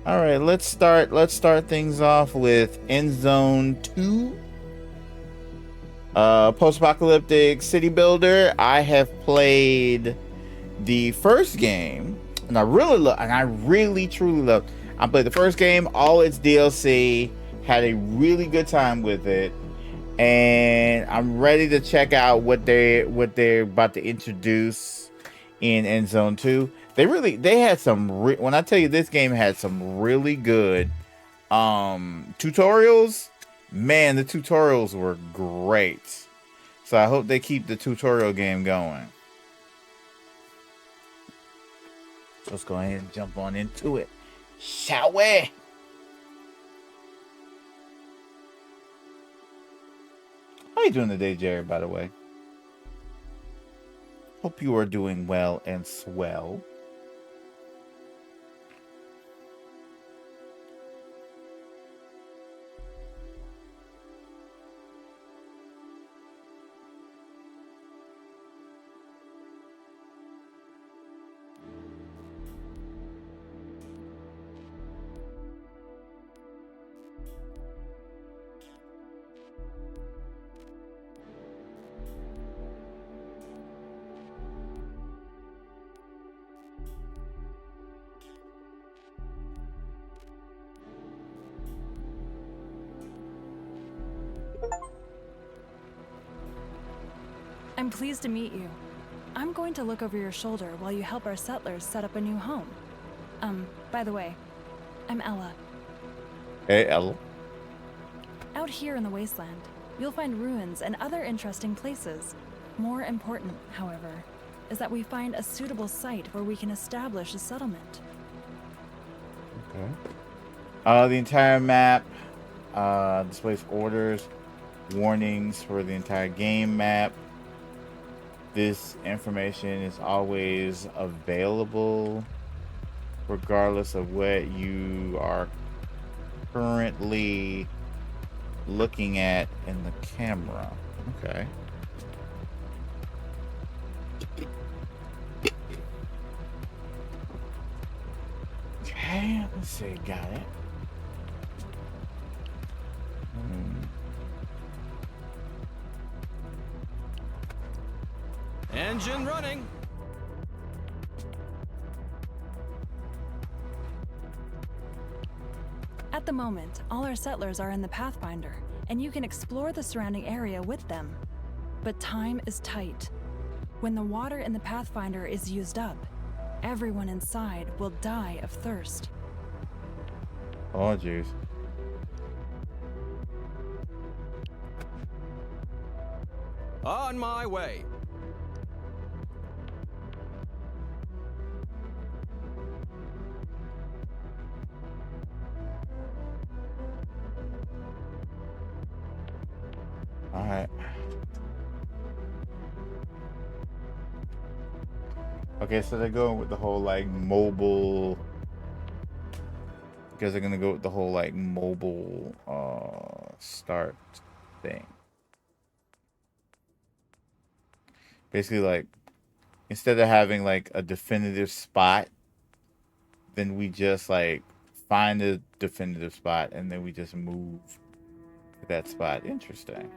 All right, let's start things off with Endzone 2. Post-apocalyptic city builder. I have played the first game, and I really truly love. I played the first game, all its DLC, had a really good time with it, and I'm ready to check out what they're about to introduce in Endzone 2. They had some when I tell you this game had some really good tutorials. Man, the tutorials were great. So I hope they keep the tutorial game going. Let's go ahead and jump on into it, shall we? How you doing today, Jared, by the way? Hope you are doing well and swell. I'm pleased to meet you. I'm going to look over your shoulder while you help our settlers set up a new home. By the way, I'm Ella. Hey, Ella. Out here in the wasteland, you'll find ruins and other interesting places. More important, however, is that we find a suitable site where we can establish a settlement. Okay. The entire map displays orders, warnings for the entire game map. This information is always available regardless of what you are currently looking at in the camera. Okay. Okay, let's see, got it. Engine running. At the moment, all our settlers are in the Pathfinder, and you can explore the surrounding area with them. But time is tight. When the water in the Pathfinder is used up, everyone inside will die of thirst. Oh, jeez. On my way. All right. Okay, so they're going with the whole like mobile. Because they're gonna go with the whole like mobile start thing. Basically, like instead of having like a definitive spot, then we just like find a definitive spot and then we just move to that spot. Interesting.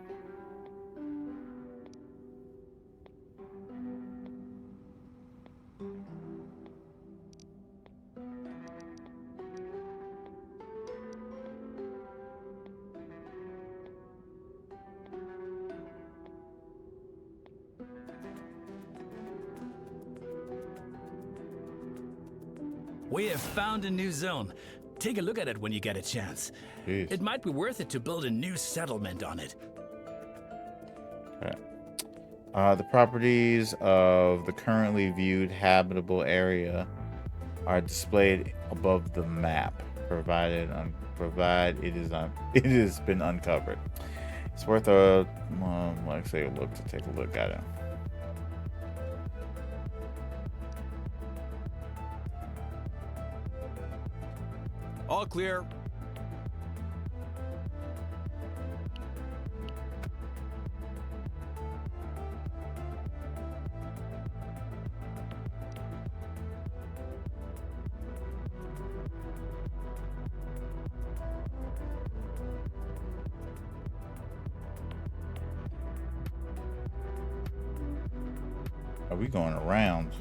We have found a new zone. Take a look at it when you get a chance. Jeez. It might be worth it to build a new settlement on it. Okay. The properties of the currently viewed habitable area are displayed above the map, provided it has been uncovered. It's worth a look to take a look at it. All clear. Are we going around?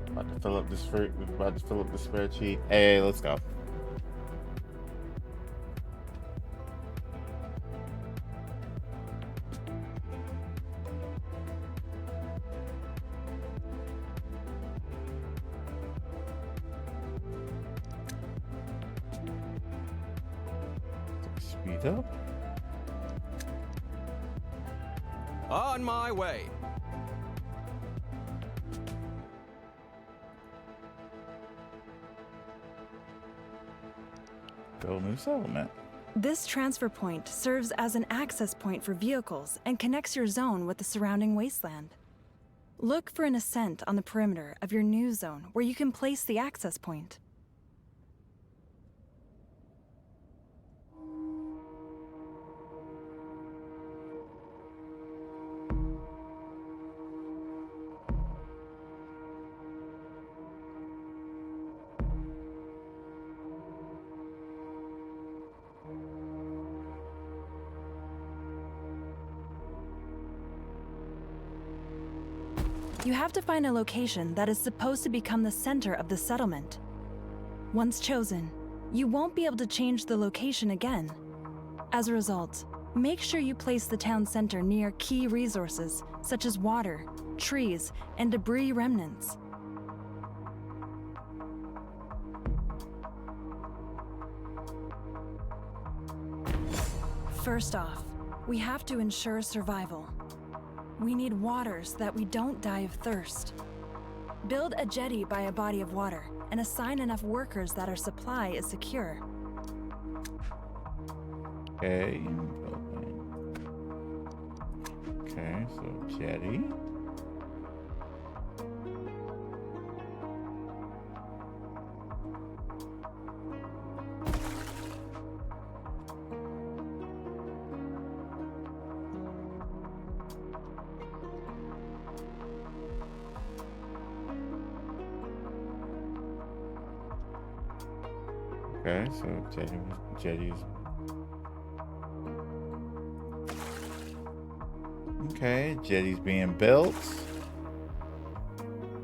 About to fill up this spreadsheet. Hey, let's go. Speed up. On my way. Build new settlement. This transfer point serves as an access point for vehicles and connects your zone with the surrounding wasteland. Look for an ascent on the perimeter of your new zone where you can place the access point. You have to find a location that is supposed to become the center of the settlement. Once chosen, you won't be able to change the location again. As a result, make sure you place the town center near key resources such as water, trees, and debris remnants. First off, we have to ensure survival. We need water so that we don't die of thirst. Build a jetty by a body of water and assign enough workers that our supply is secure. Okay. Okay, so jetty. Okay, so jetties. Okay, jetty's being built.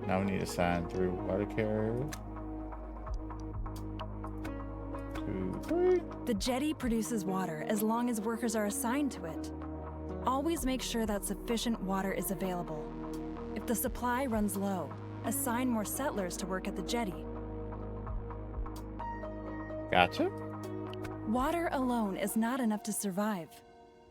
Now we need to assign 3 water carriers. 2, 3. The jetty produces water as long as workers are assigned to it. Always make sure that sufficient water is available. If the supply runs low, assign more settlers to work at the jetty. Gotcha. Water alone is not enough to survive.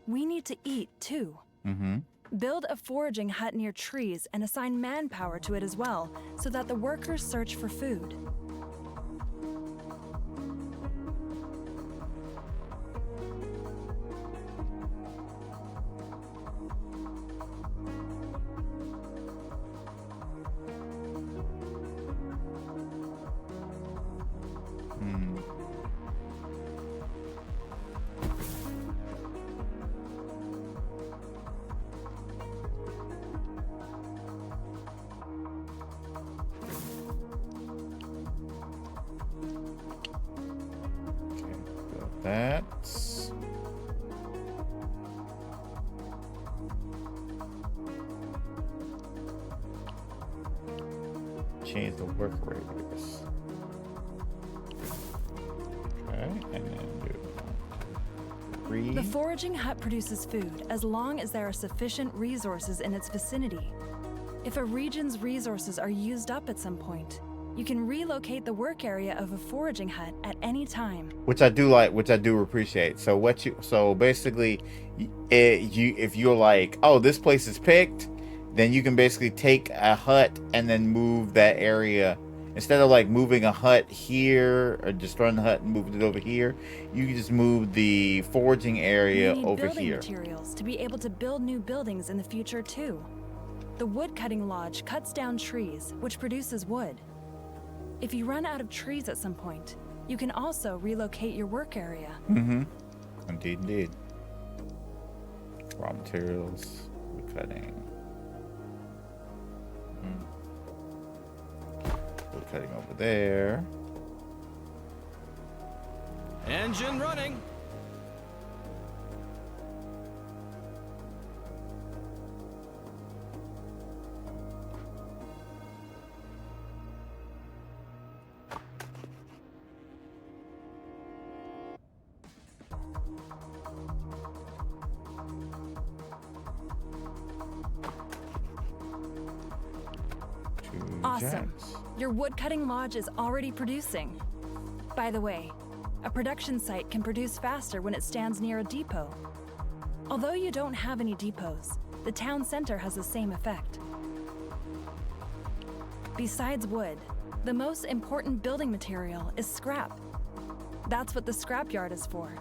We need to eat too. Mm-hmm. Build a foraging hut near trees and assign manpower to it as well, so that the workers search for food. That's change the work radius. Okay, and then do 3. The foraging hut produces food as long as there are sufficient resources in its vicinity. If a region's resources are used up at some point, you can relocate the work area of a foraging hut at any time. Which I do like, which I do appreciate. So basically, if you're like, oh, this place is picked, then you can basically take a hut and then move that area. Instead of like moving a hut here or destroying the hut and moving it over here, you can just move the foraging area over building here. Materials to be able to build new buildings in the future too. The wood cutting lodge cuts down trees, which produces wood. If you run out of trees at some point, you can also relocate your work area. Mm-hmm. Indeed. Raw materials, wood cutting. Wood cutting over there. Engine running. Awesome. Jacks. Your woodcutting lodge is already producing. By the way, a production site can produce faster when it stands near a depot. Although you don't have any depots, the town center has the same effect. Besides wood, the most important building material is scrap. That's what the scrapyard is for.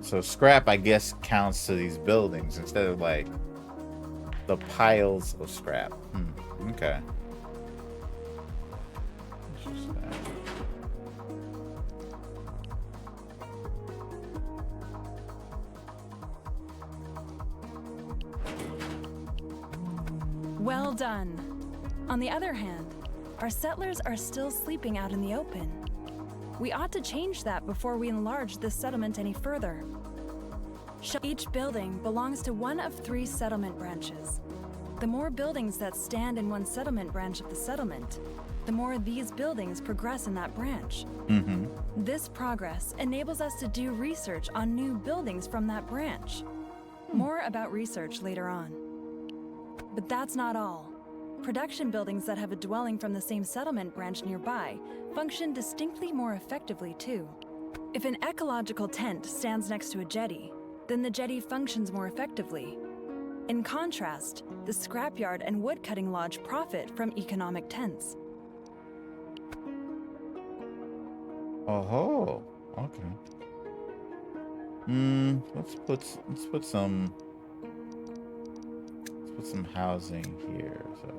So scrap, I guess, counts to these buildings instead of like the piles of scrap. Okay. Interesting. Well done. On the other hand, our settlers are still sleeping out in the open. We ought to change that before we enlarge this settlement any further. Each building belongs to one of 3 settlement branches. The more buildings that stand in one settlement branch of the settlement, the more these buildings progress in that branch. This progress enables us to do research on new buildings from that branch. More about research later on. But that's not all. Production buildings that have a dwelling from the same settlement branch nearby function distinctly more effectively too. If an ecological tent stands next to a jetty, then the jetty functions more effectively. In contrast, the scrapyard and woodcutting lodge profit from economic tents. Oh, okay. Let's put some housing here. So,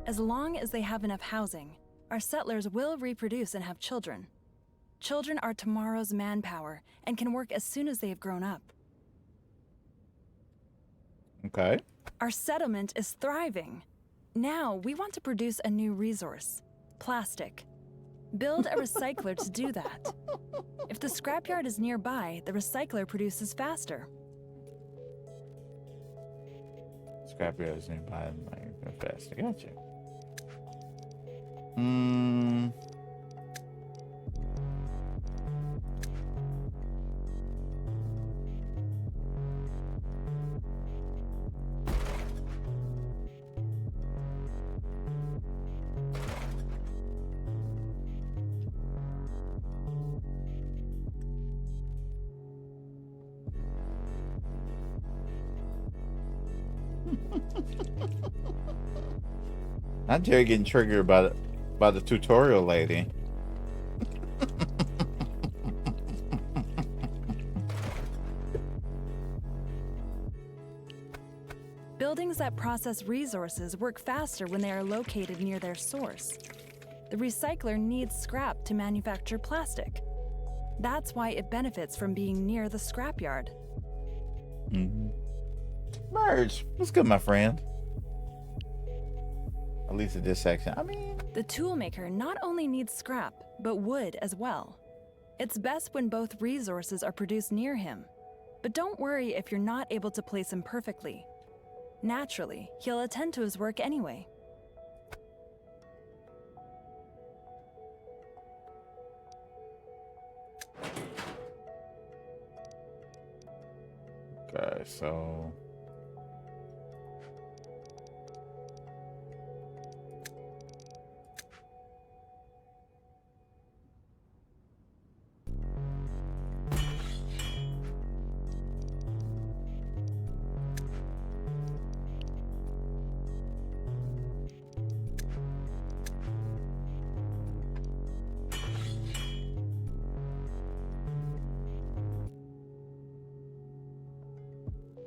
As long as they have enough housing, our settlers will reproduce and have children. Children are tomorrow's manpower and can work as soon as they have grown up. okay. Our settlement is thriving. Now we want to produce a new resource: plastic. Build a recycler to do that. If the scrapyard is nearby, the recycler produces faster. Scrapyard is nearby. Fast. I got you. Not Jerry getting triggered by the tutorial lady. Buildings that process resources work faster when they are located near their source. The recycler needs scrap to manufacture plastic. That's why it benefits from being near the scrapyard. Merge. What's good, my friend? At least in this section. I mean, The toolmaker not only needs scrap, but wood as well. It's best when both resources are produced near him. But don't worry if you're not able to place him perfectly. Naturally, he'll attend to his work anyway. okay, so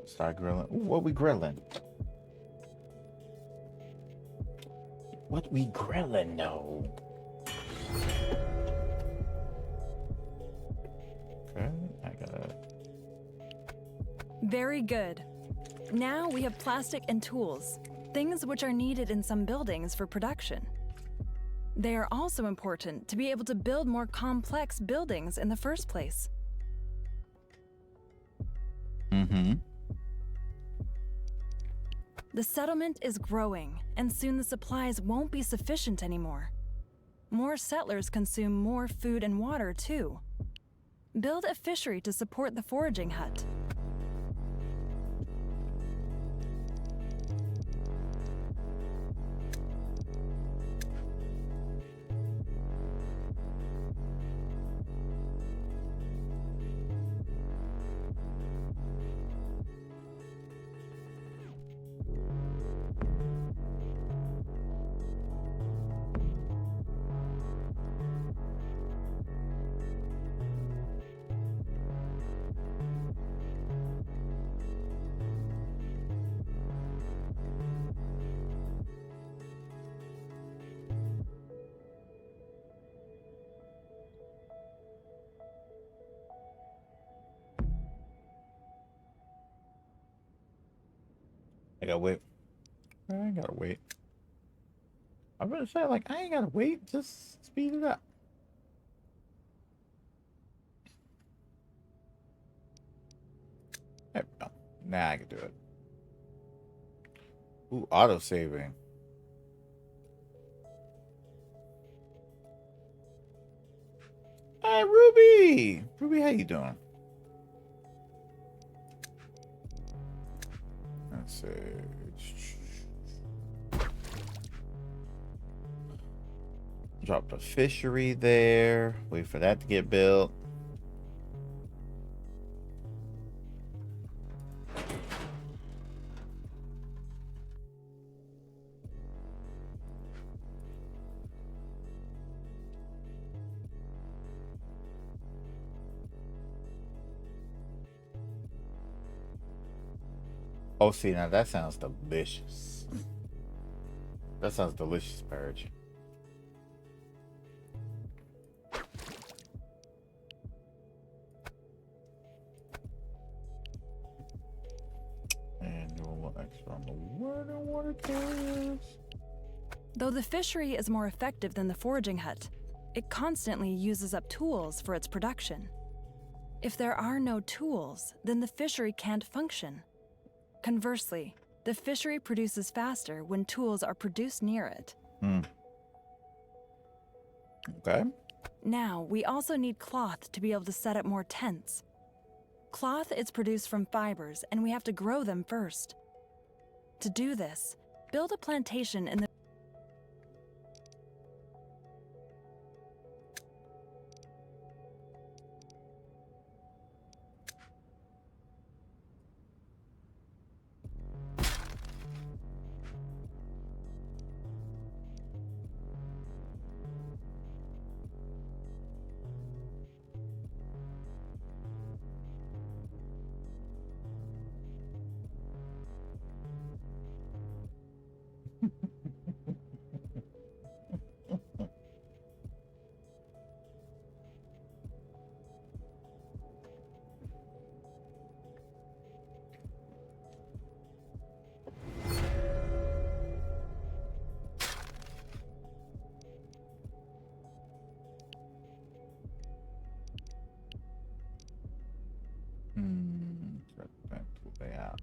start grilling. Ooh, what we grilling? What we grilling? No. Okay, I gotta. Very good. Now we have plastic and tools, things which are needed in some buildings for production. They are also important to be able to build more complex buildings in the first place. Mm-hmm. The settlement is growing, and soon the supplies won't be sufficient anymore. More settlers consume more food and water, too. Build a fishery to support the foraging hut. I gotta wait. I ain't gotta wait. I'm gonna say, like, I ain't gotta wait. Just speed it up. There we go. Now I can do it. Ooh, auto saving. Hey, Ruby. Ruby, how you doing? Let's see. Drop the fishery there. Wait for that to get built. Oh, see, now that sounds delicious. That sounds delicious, Purge. And doing a little extra on the water carriers. Though the fishery is more effective than the foraging hut, it constantly uses up tools for its production. If there are no tools, then the fishery can't function. Conversely, the fishery produces faster when tools are produced near it. Okay. Now, we also need cloth to be able to set up more tents. Cloth is produced from fibers, and we have to grow them first. To do this, build a plantation in the That tool layout.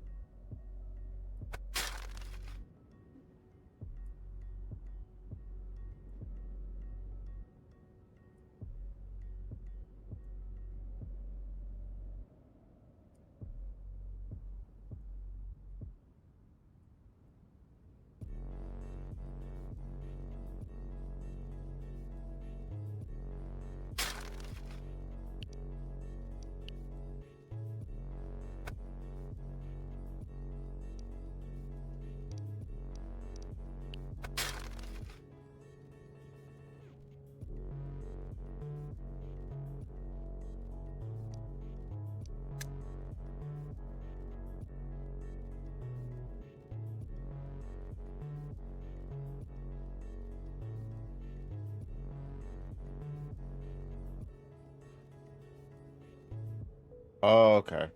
Oh, okay.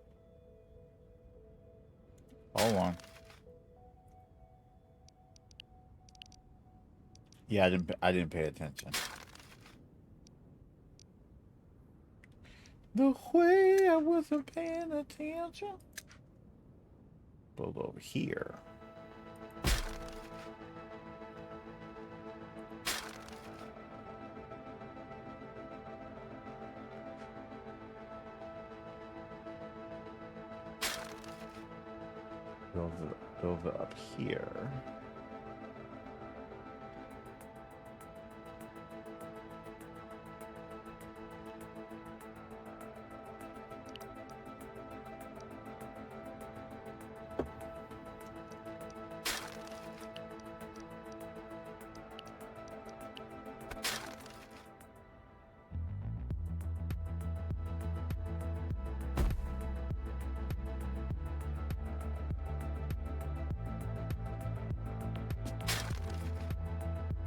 hold on. Yeah, I didn't pay attention. The way I wasn't paying attention. Build over here. Build it up here.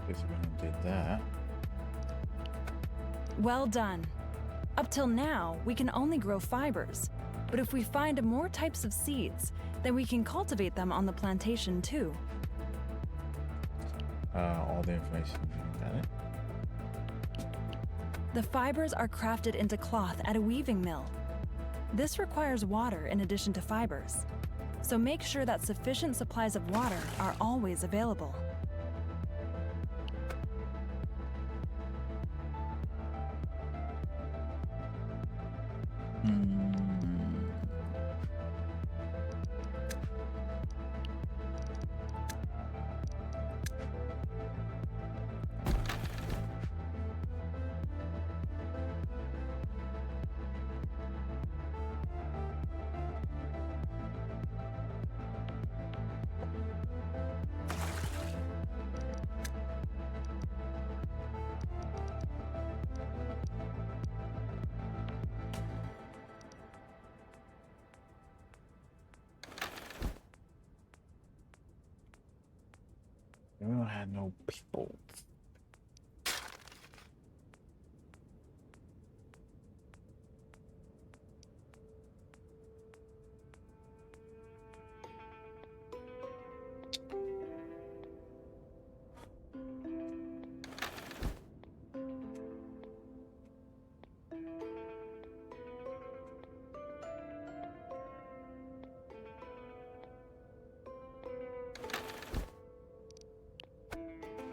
Guess we did that. Well done. Up till now, we can only grow fibers. But if we find more types of seeds, then we can cultivate them on the plantation too. All the information. Got it. The fibers are crafted into cloth at a weaving mill. This requires water in addition to fibers. So make sure that sufficient supplies of water are always available. We don't have no people.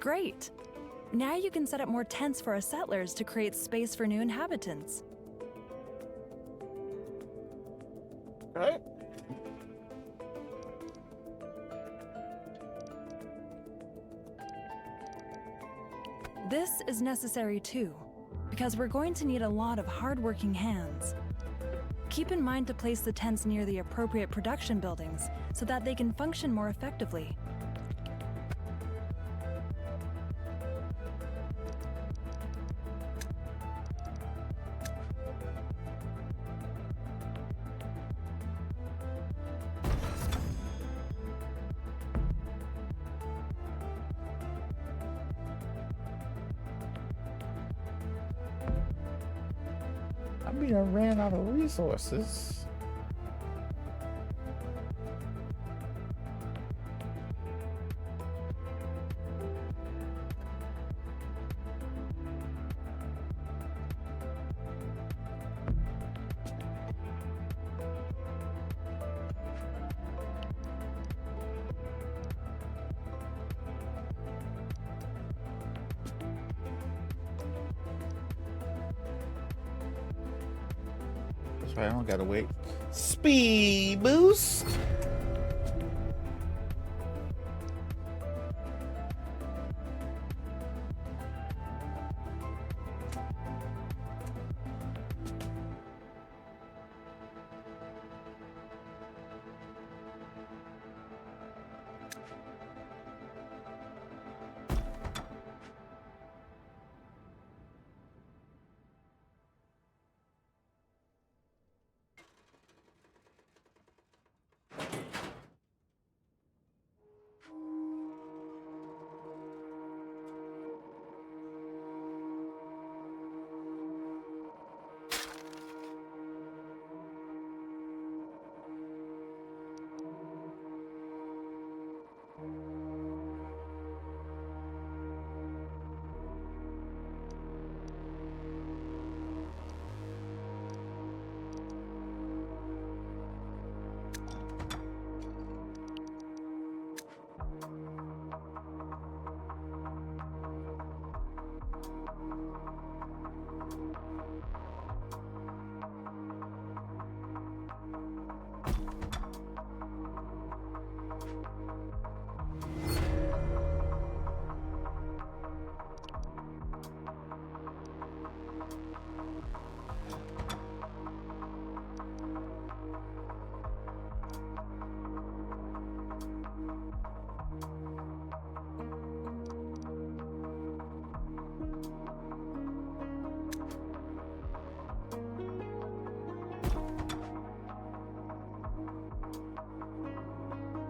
Great! Now you can set up more tents for our settlers to create space for new inhabitants. Okay. This is necessary too, because we're going to need a lot of hard-working hands. Keep in mind to place the tents near the appropriate production buildings so that they can function more effectively. I mean, I ran out of resources. That's right, I don't gotta wait. Speed boost.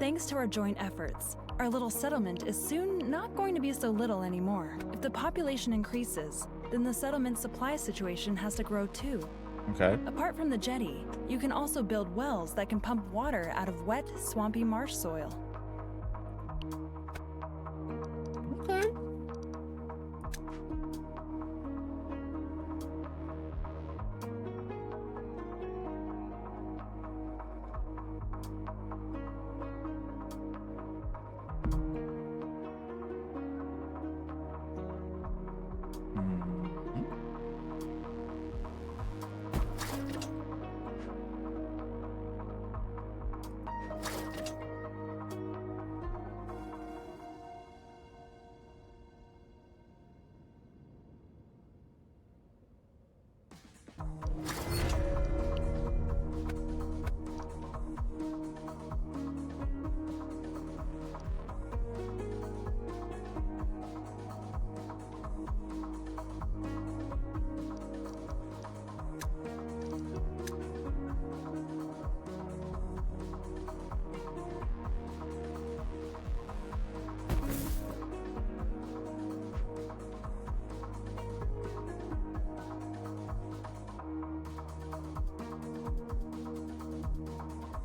Thanks to our joint efforts, our little settlement is soon not going to be so little anymore. If the population increases, then the settlement's supply situation has to grow too. Okay. Apart from the jetty, you can also build wells that can pump water out of wet, swampy marsh soil. Okay.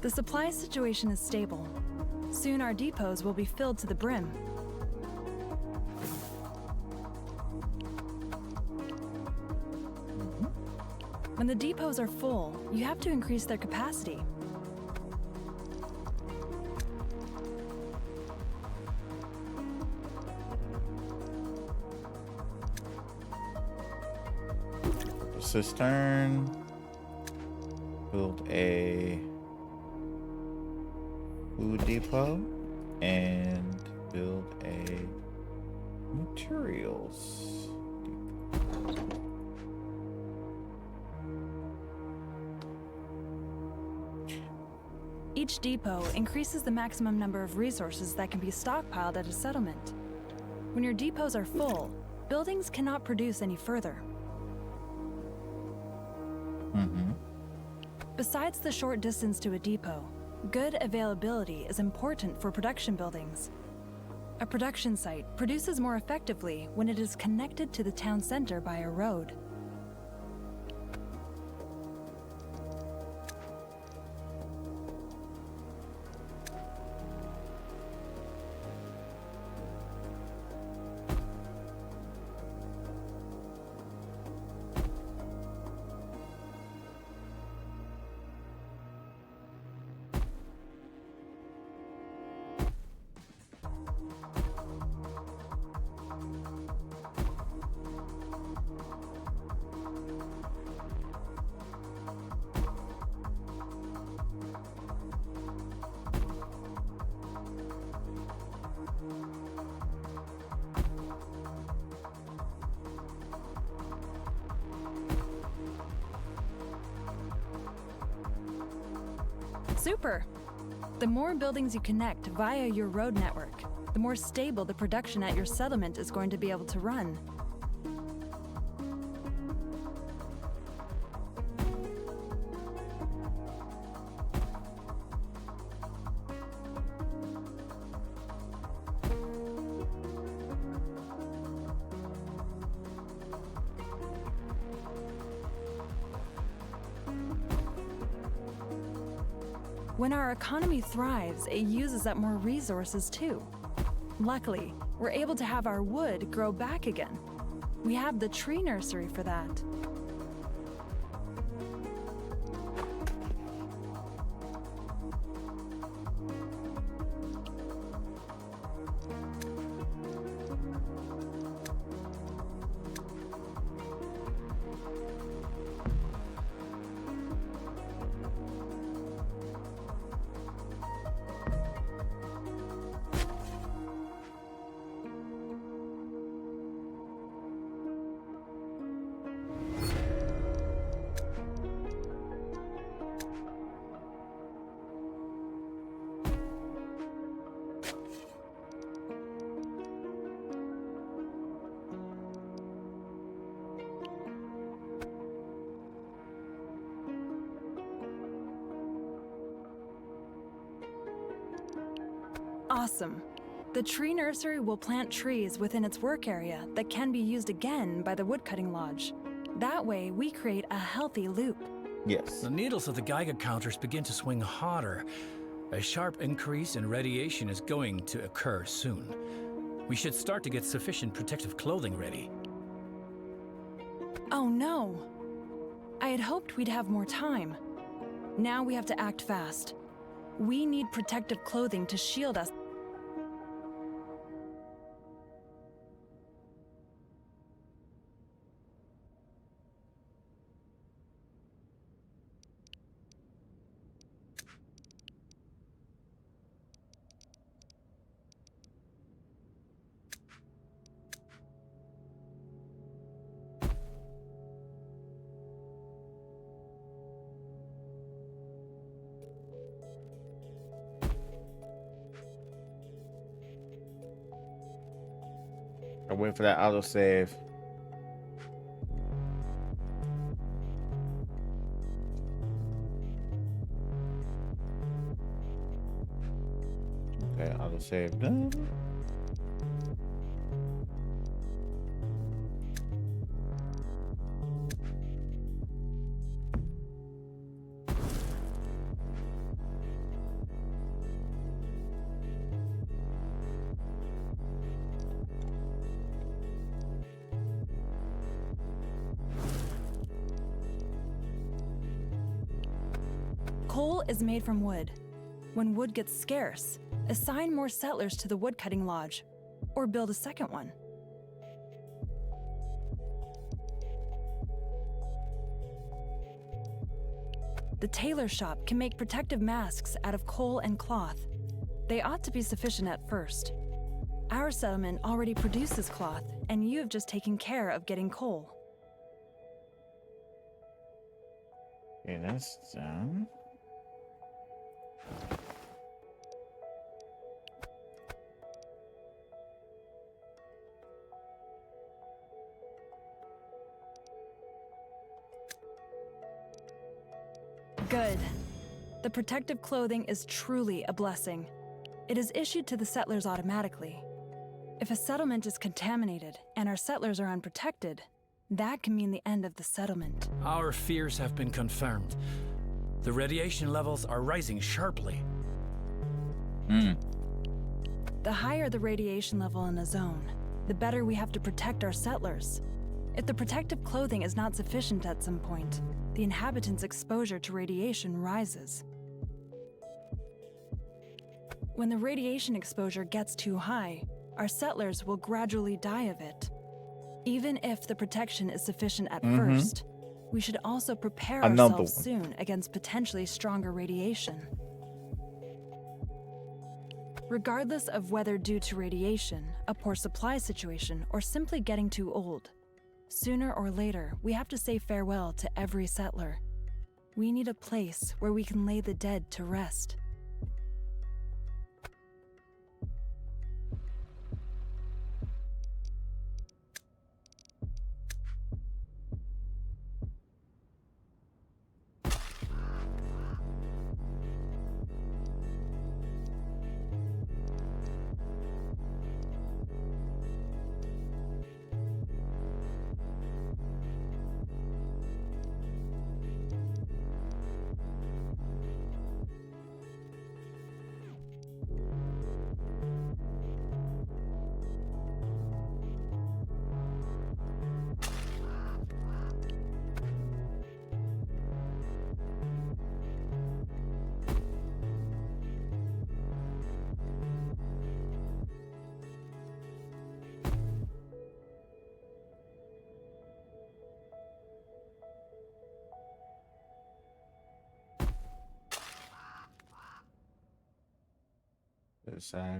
The supply situation is stable. Soon our depots will be filled to the brim. When the depots are full, you have to increase their capacity. Cistern. Build a food depot and build a materials depot. Each depot increases the maximum number of resources that can be stockpiled at a settlement. When your depots are full, buildings cannot produce any further. Besides the short distance to a depot, good availability is important for production buildings. A production site produces more effectively when it is connected to the town center by a road. Super! The more buildings you connect via your road network, the more stable the production at your settlement is going to be able to run. When our economy thrives, it uses up more resources too. Luckily, we're able to have our wood grow back again. We have the tree nursery for that. Awesome. The tree nursery will plant trees within its work area that can be used again by the woodcutting lodge. That way, we create a healthy loop. Yes. The needles of the Geiger counters begin to swing hotter. A sharp increase in radiation is going to occur soon. We should start to get sufficient protective clothing ready. Oh no! I had hoped we'd have more time. Now we have to act fast. We need protective clothing to shield us. I'm waiting for that autosave. Okay, autosave done. Coal is made from wood. When wood gets scarce, assign more settlers to the woodcutting lodge, or build a second one. The tailor shop can make protective masks out of coal and cloth. They ought to be sufficient at first. Our settlement already produces cloth, and you have just taken care of getting coal. Okay, that's done. Good. The protective clothing is truly a blessing. It is issued to the settlers automatically. If a settlement is contaminated and our settlers are unprotected, that can mean the end of the settlement. Our fears have been confirmed. The radiation levels are rising sharply. The higher the radiation level in a zone, the better we have to protect our settlers. If the protective clothing is not sufficient at some point, the inhabitants' exposure to radiation rises. When the radiation exposure gets too high, our settlers will gradually die of it. Even if the protection is sufficient at first, we should also prepare ourselves soon against potentially stronger radiation. Regardless of whether due to radiation, a poor supply situation, or simply getting too old, sooner or later, we have to say farewell to every settler. We need a place where we can lay the dead to rest.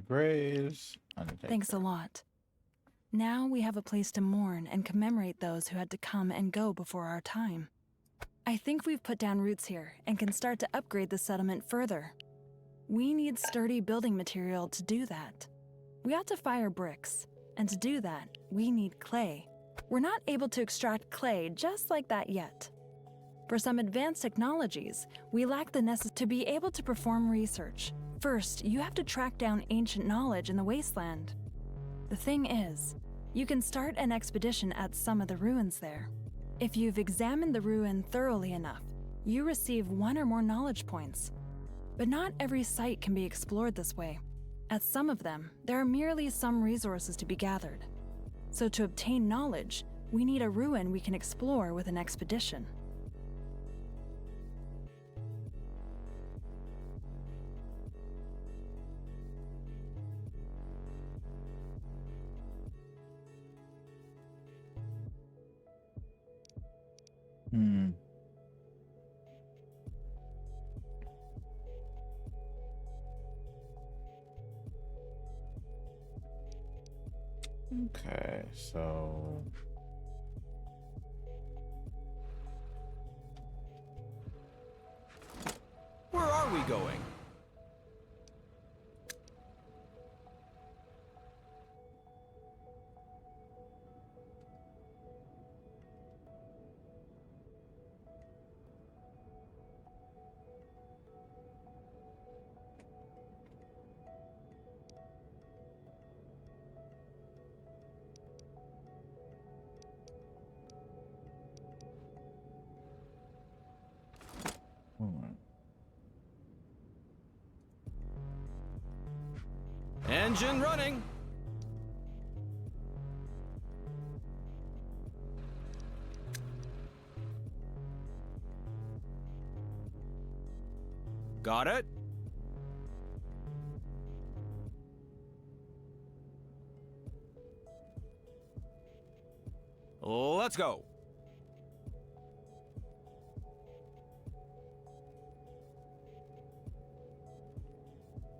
Graves. Undertaker. Thanks a lot. Now we have a place to mourn and commemorate those who had to come and go before our time. I think we've put down roots here and can start to upgrade the settlement further. We need sturdy building material to do that. We ought to fire bricks, and to do that, we need clay. We're not able to extract clay just like that yet. For some advanced technologies, we lack the necessity to be able to perform research. First, you have to track down ancient knowledge in the wasteland. The thing is, you can start an expedition at some of the ruins there. If you've examined the ruin thoroughly enough, you receive 1 or more knowledge points. But not every site can be explored this way. At some of them, there are merely some resources to be gathered. So to obtain knowledge, we need a ruin we can explore with an expedition. Okay, so Where are we going? Engine running. Got it. Let's go.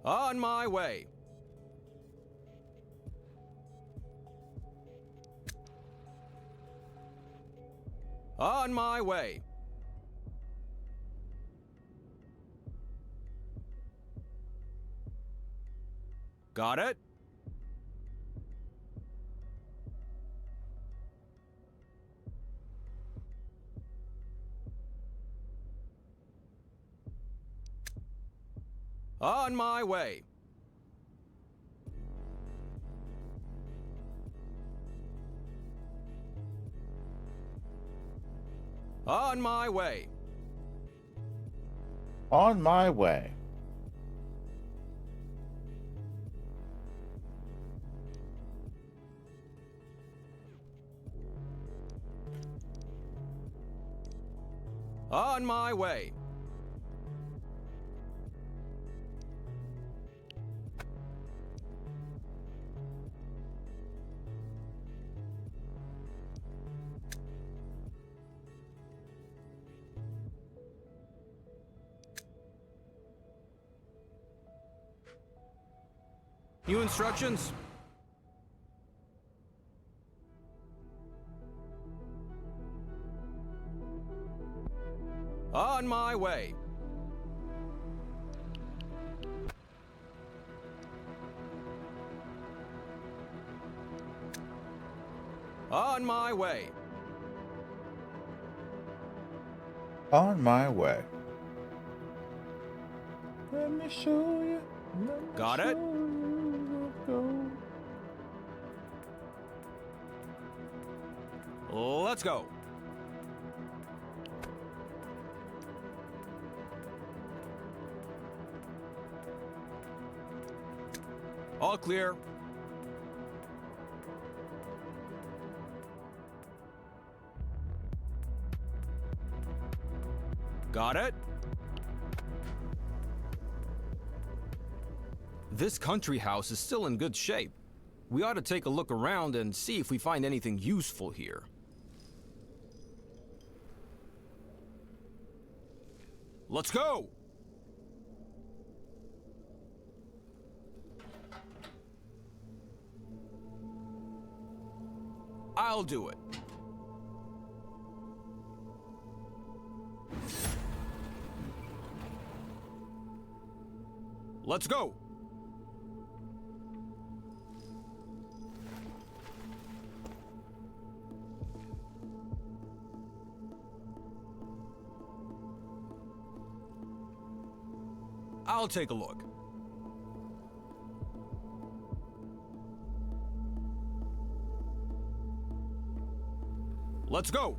On my way. On my way. Got it? On my way. On my way. on my way. On my way. New instructions? On my way. On my way. On my way. Let me show you. Got it? Let's go. All clear. Got it? This country house is still in good shape. We ought to take a look around and see if we find anything useful here. Let's go! I'll do it. Let's go! I'll take a look. Let's go.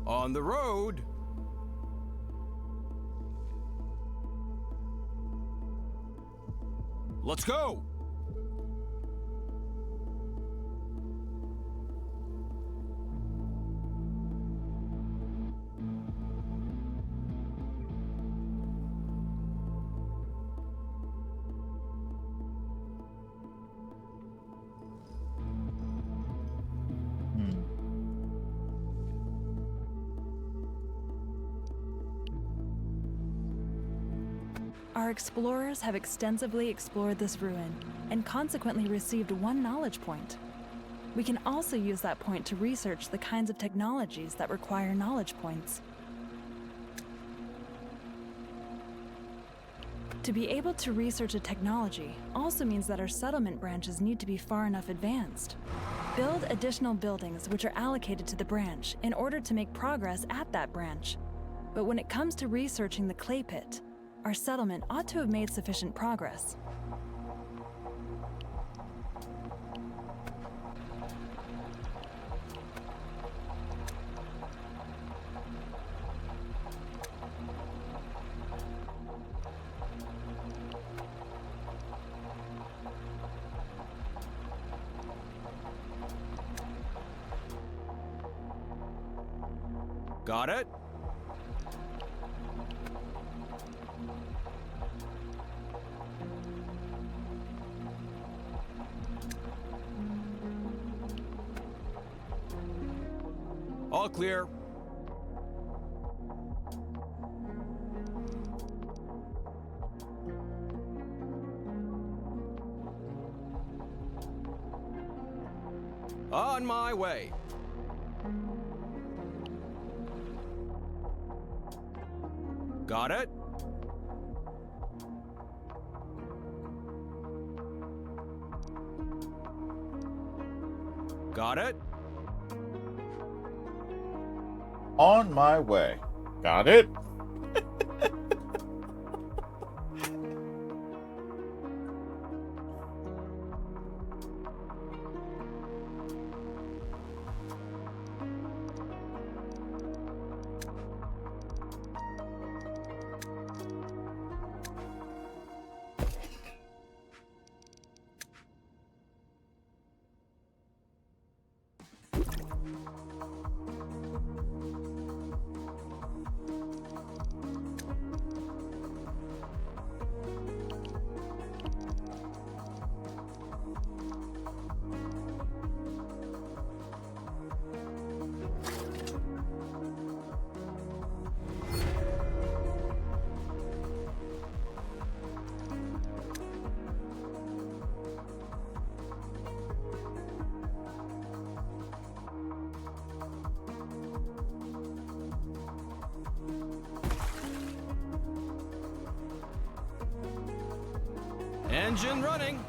On the road. Let's go. Our explorers have extensively explored this ruin and consequently received 1 knowledge point. We can also use that point to research the kinds of technologies that require knowledge points. To be able to research a technology also means that our settlement branches need to be far enough advanced. Build additional buildings which are allocated to the branch in order to make progress at that branch. But when it comes to researching the clay pit, our settlement ought to have made sufficient progress. Got it? All clear. On my way. Got it? Got it? On my way. Got it? Engine running.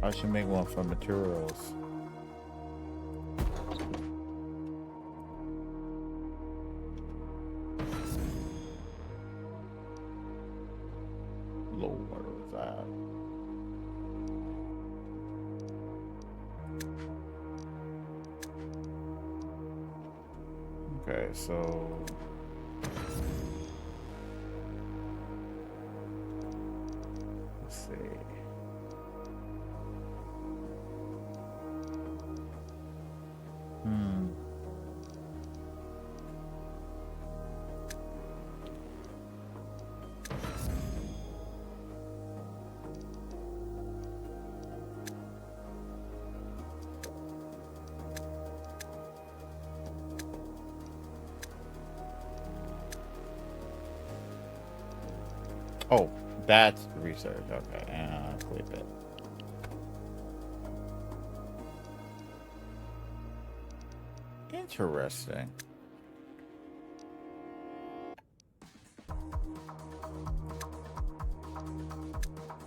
I should make one for materials. Lord, where is that? Okay, so let's see. Oh, that's the research. Okay, clip it. Interesting.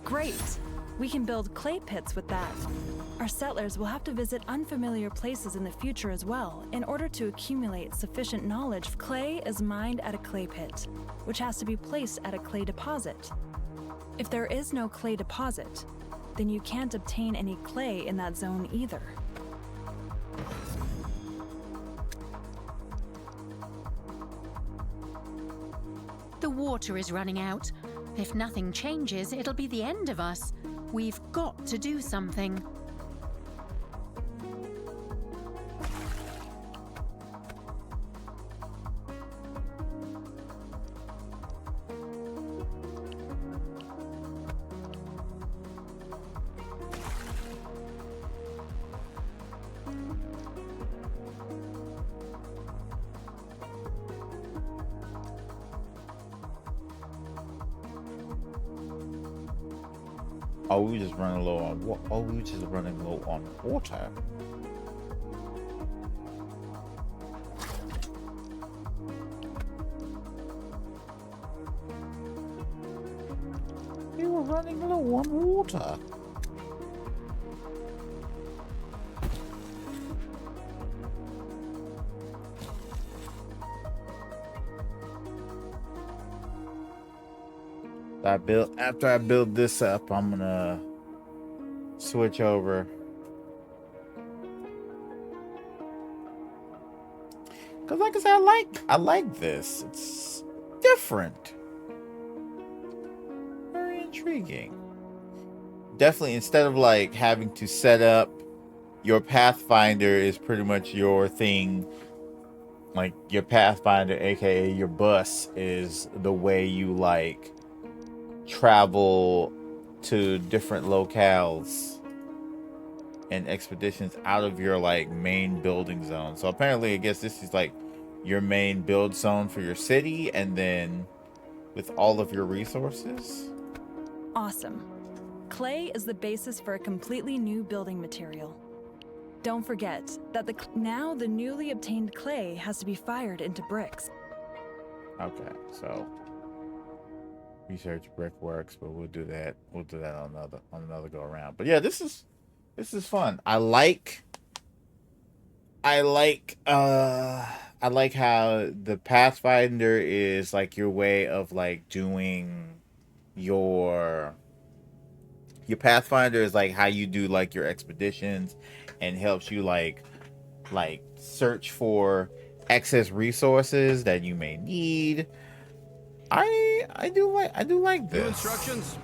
Great! We can build clay pits with that. Our settlers will have to visit unfamiliar places in the future as well in order to accumulate sufficient knowledge. Clay is mined at a clay pit, which has to be placed at a clay deposit. If there is no clay deposit, then you can't obtain any clay in that zone either. The water is running out. If nothing changes, it'll be the end of us. We've got to do something. Oh, we just running low on we just running low on water. We were running low on water. After I build this up, I'm gonna switch over. Cause like I said, I like this. It's different. Very intriguing. Definitely, instead of like having to set up your Pathfinder is pretty much your thing. Like your Pathfinder, aka your bus, is the way you like travel to different locales and expeditions out of your like main building zone. So apparently I guess this is like your main build zone for your city, and then with all of your resources. Awesome. Clay is the basis for a completely new building material. Don't forget that now the newly obtained clay has to be fired into bricks. Okay, so research brickworks, but we'll do that. We'll do that on another go around. But yeah, this is fun. I like how the Pathfinder is like your way of like doing your Pathfinder is like how you do like your expeditions, and helps you like search for excess resources that you may need. I do like this. New instructions?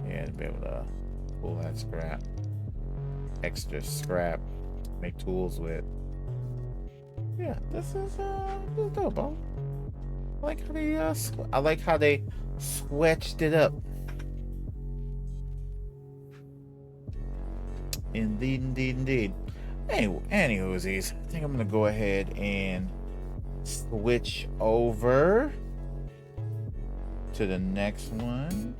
Yeah, to be able to pull that scrap, extra scrap, make tools with. Yeah, this is dope. I like how they switched it up. Indeed. Anywhoosies, I think I'm gonna go ahead and switch over to the next one.